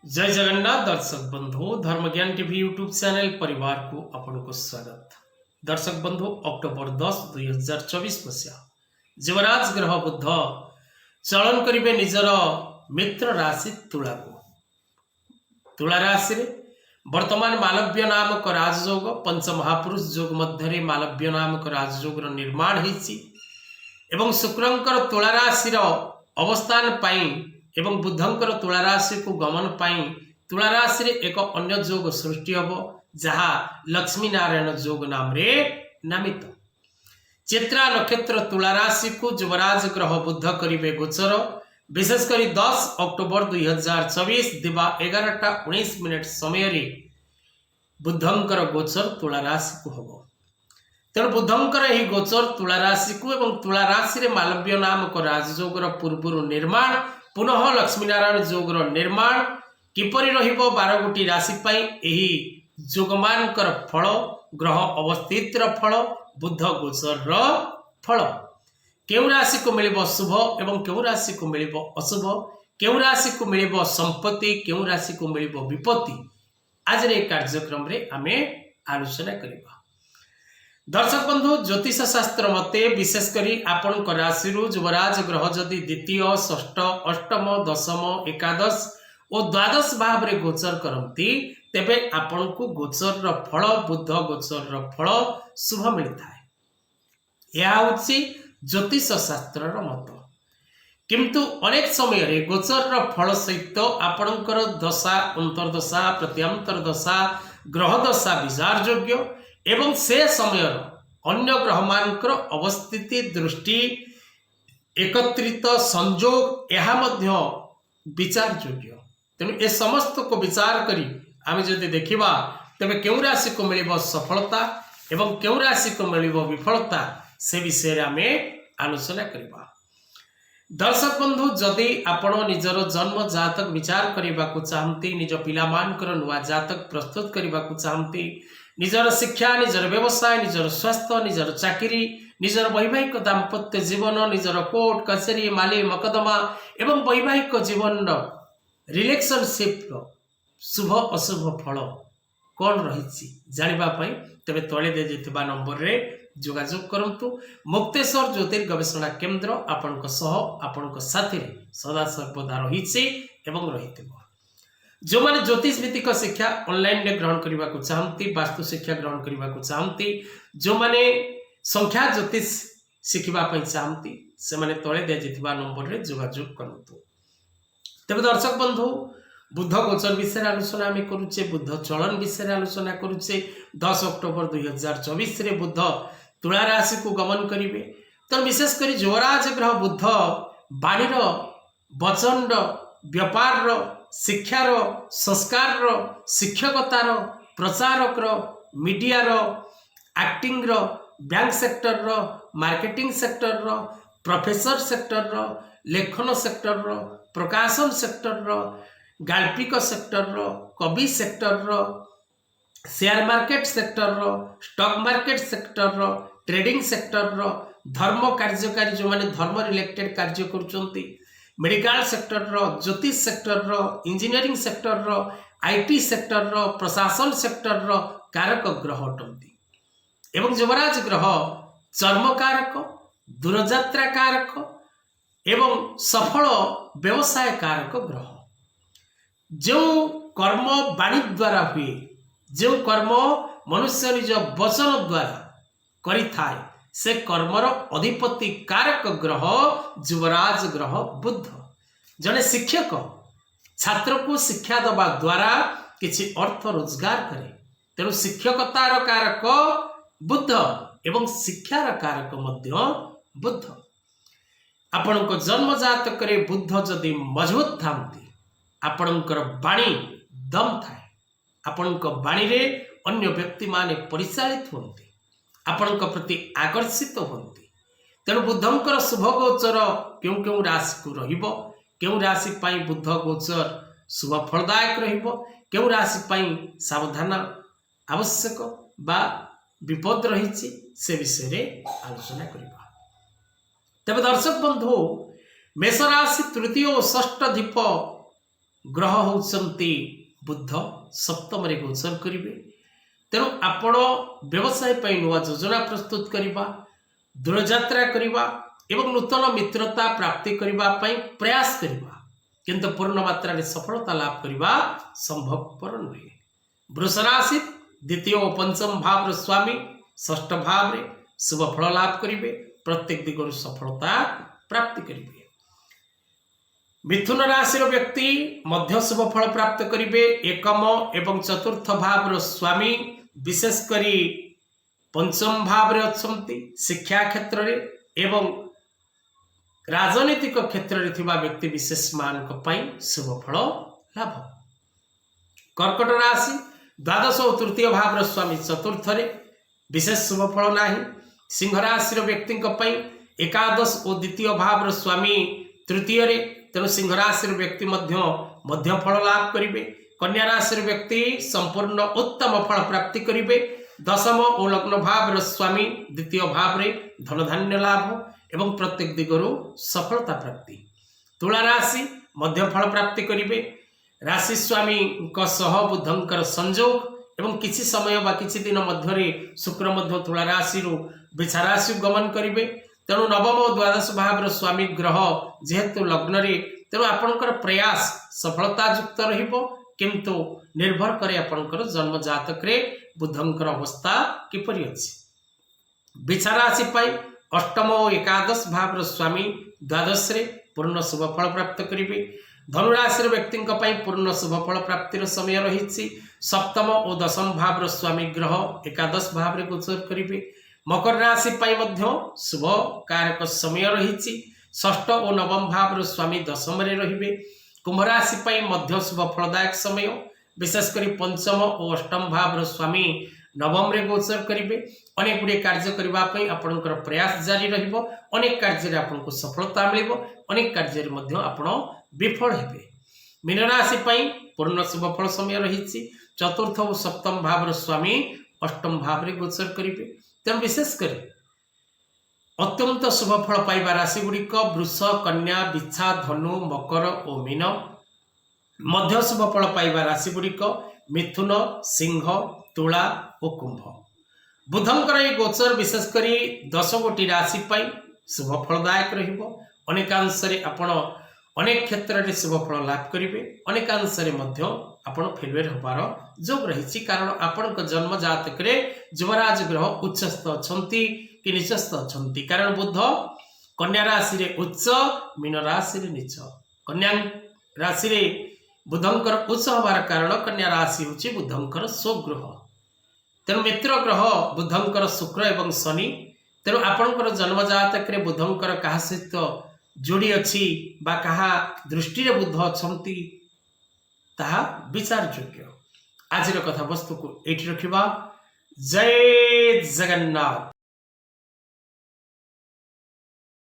जय जगन्नाथ दर्शक बंधु धर्म ज्ञान टीवी यूट्यूब चैनल परिवार को आपन को स्वागत। दर्शक बंधु अक्टोबर 10 2024 मसीहा जीवराज ग्रह बुध चलन करिवे निजर मित्र राशि तुला को। तुला राशि रे वर्तमान मालव्य नामक राजयोग पंच महापुरुष योग मध्य मालव्य नामक राजयोग निर्माण होइछि एवं शुक्रंकर तुला राशि अवस्थान पाई एवं बुधंकर तुला राशि को गमन पाई तुला राशि रे एक अन्य योग सृष्टि हब जहा लक्ष्मी नारायण योग नाम रे नामित। चित्रा नक्षत्र तुला राशि को युवराज ग्रह बुध करिवे गोचर विशेषकर 10 अक्टोबर 2024 दिवा 11:19 समय रे बुधंकर गोचर तुला राशि को हब। तेणु बुधंकर यही गोचर तुला राशि को एवं तुला राशि रे मालव्य नामक राजयोगर पूर्व निर्माण पुनः लक्ष्मीनारायण जोगर निर्माण किपरि रहिबो 12 गोटी राशि पाई एही जोगमानकर फल ग्रह अवस्थित फल बुध गोचर फल केउ राशि को मिलिबो शुभ एवं केउ राशि को मिलिबो अशुभ केउ राशि को मिलिबो संपत्ति केउ राशि को मिलिबो विपत्ति आज रे कार्यक्रम रे आमे आलोचना करिबा। दर्शक बंधु ज्योतिष शास्त्र मते विशेषकर आपण राशि युवराज ग्रह जदि द्वितीय षष्ठ अष्टम दशम एकादश और द्वादश भाव रे गोचर करती तेबे आपण को गोचर फल बुध गोचर फल शुभ मिलता है। यह होछि ज्योतिष शास्त्र मत किंतु अनेक समय रे गोचर फल सहित आपणकर दशा अंतर्दशा प्रत्यंतर दशा ग्रह दशा विचार योग्य एवं से समय अन्य ग्रह मानकर अवस्थिति दृष्टि एकत्रित संजोग यह मध्य विचार योग्य। तेणु ए समस्त को विचार करी आमे जदि देखिबा तबे केउ राशि को मिलिबो सफलता एवं केउ राशि को मिलिबो विफलता से विषय आमे आलोचना करिबा। दर्शक बंधु जदि आपण निजर जन्म जातक विचार करने को चाहती निज पिला मानकर नुआ जातक प्रस्तुत करने को चाहती निजर शिक्षा निजर व्यवसाय निजर स्वास्थ्य निजर चाकरी निजर वैवाहिक दाम्पत्य जीवन निजर कोर्ट कचेरी माली मकदमा एवं वैवाहिक जीवन रिलेशनशिप शुभ अशुभ फल कौन रही जानिबा पई तबे तळे दे जेतिबा नंबर रे जोगाजोग करंतु। मुक्तेश्वर ज्योतिर् गवेषणा केंद्र आपनक सह आपनक साथी सदा सर्वदा रही एवं रहितबो। जो माने ज्योतिष भित्तिक शिक्षा ऑनलाइन रे ग्रहण करने को चाहती वास्तु शिक्षा ग्रहण करने को चाहती जो माने संख्या ज्योतिष शिखा चाहती से माने तले दे जेतिबा नंबर रे जोगाजोग करंतु। तबे दर्शक बंधु बुध गोचर विषय आलोचना आम करुचे बुध चलन विषय आलोचना करुचे 10 अक्टोबर 2024 रे बुध तुला राशि को गमन करिवे। तो विशेषकर युवराज ग्रह बुध बाणीर वचन व्यापार शिक्षार संस्कार शिक्षकतार प्रचारक मीडियार acting bank sector marketing sector professor sector लेखन सेक्टर प्रकाशन सेक्टर गाल्पिक सेक्टर कवि sector share market sector stock market sector trading sector धर्म कार्यकारी जो माने धर्म रिलेटेड कार्य करुचंती मेडिकल सेक्टर ज्योतिष sector engineering sector IT sector प्रशासन सेक्टर कारक ग्रह अटंती एवं युवराज ग्रह चर्म कारक दूरयात्रा कारक एवं सफल व्यवसाय कारक ग्रह। जो कर्म वाणी द्वारा हुए जो कर्म मनुष्य निज वचन द्वारा करि थाए से कर्मर अधिपति कारक ग्रह युवराज ग्रह बुध। जने शिक्षक छात्र को शिक्षा दबा द्वारा किछि अर्थ रोजगार करे तेणु शिक्षकतार कारक बुध एवं शिक्षार कारक मध्य बुध। आपणक जन्म जातक बुध जदि मजबूत थांती आपणकर वाणी दम थाए आपणक वाणी रे अन्य व्यक्ति माने परिचालित होती आपण प्रति आकर्षित होती। तेणु बुधंकर शुभ गोचर क्यों क्यों राशि को रहिबो क्यों राशि पाई बुध गोचर शुभ फलदायक रहिबो क्यों राशि पाई सावधान आवश्यक बा विपद रही से विषय रे आलोचना करिबा। तबे दर्शक बंधु मेष राशि तृतीय और षष्ठ दीप ग्रह होउछन्ति बुध सप्तम रे गोचर करिवे। तेणु आपण व्यवसाय पई नुआ योजना प्रस्तुत करिबा, दूर यात्रा करिबा एवं नूतन मित्रता प्राप्ति करिबा पई प्रयास करिबा, किंतु पूर्ण मात्रा रे सफलता लाभ करिबा संभवपर नुहे। वृष राशि द्वितीय और पंचम भाव रे स्वामी षष्ठ भाव रे शुभ फल लाभ करिवे, प्रत्येक दिगरु सफलता प्राप्ति करिवे। मिथुन राशि व्यक्ति मध्य शुभ फल प्राप्त करिवे। एकम एवं चतुर्थ भाव रो स्वामी विशेष करी पंचम भाव रे अछंती। शिक्षा क्षेत्र रे एवं राजनीतिक क्षेत्र रे थिबा व्यक्ति विशेष मानक पई शुभ फल लाभ। कर्कट राशि द्वादश और तृतीय भाव रो स्वामी चतुर्थ रे विशेष शुभ फल नाही। सिंह राशि व्यक्ति एकादश और द्वितीय भाव रो स्वामी तृतीय रे, तेणु सिंह राशि व्यक्ति मध्य फल लाभ करिवे। कन्या राशि व्यक्ति संपूर्ण उत्तम फल प्राप्ति करिवे। दशम और लग्न भाव स्वामी द्वितीय भाव रे धन धान्य लाभ एवं प्रत्येक दिगरु सफलता प्राप्ति। तुला राशि मध्य फल प्राप्ति करिवे। राशि स्वामी सह बुधंकर संयोग एवं किछि समय बा किछि दिन मध्य शुक्र मध्य तुला राशि बिछा राशि गमन करिवे। तेणु नवम और द्वादश भाव स्वामी ग्रह जेहेतु लग्न रे, तेणु आपणकर प्रयास सफलता युक्त रहिबो, किंतु निर्भर करे आपणकर जन्म जातक रे बुधंकर अवस्था किपरि अछि। बिछा राशि पई अष्टम और एकादश भाव स्वामी द्वादश रे पूर्ण शुभ फल प्राप्त करिवे। धनुराशि व्यक्ति पूर्ण शुभ फल प्राप्तिर समय रही। सप्तम और दशम भाव स्वामी ग्रह एकादश भाव रे गोचर करिवे। मकर राशि शुभ कारक समय रही। षष्ठ और नवम भाव स्वामी दशम रे रहिबे। कुंभ राशि मध्य शुभ फलदायक समय, विशेषकर पंचम और अष्टम भाव स्वामी नवम रे गोचर करिवे। अनेक गुड़े कार्य करने आपणकर प्रयास जारी रहिबो। अनेक कार्य आपको सफलता मिलिबो, अनेक कार्य आपण विफल हेबे। मीन राशि पूर्ण शुभ फल समय रही। चतुर्थ और सप्तम भाव स्वामी अष्टम भाव रे गोचर करिवे। तेणु विशेषकर अत्यंत शुभ फल पाइबा राशि गुड़िक वृष, कन्या, बिछा, धनु, मकर और मीन। मध्य शुभ फल पाइबा राशि गुड़िक मिथुन, सिंह, तुला और कुंभ। बुधंकर ये गोचर विशेषकर 10 गोटी राशि शुभ फलदायक रहिबो। अनेकांश आपण अनेक क्षेत्र में शुभ फल लाभ करेंगे, अनेकांश आपण फेलुअर होबार जोग रही। कारण आपण जन्म जातक युवराज ग्रह उच्चस्थ अच्छी कि नीचस्थ अच्छी। कारण बुध कन्या राशि रे उच्च, मीन राशि रे नीच। कन्या राशि रे बुधंकर उच्च होबार कारण कन्या राशि होची बुधंकर स्वग्रह। तेणु मित्र ग्रह बुधंकर शुक्र एवं शनि। तेणु आपणकर जन्म जातक बुधंकर क्या सहित जोड़ी अच्छी बा कहा दृष्टि रे बुध अच्छी ताहा विचार योग्य। आज कथा वस्तु को एठी रखिबा। जय जगन्नाथ।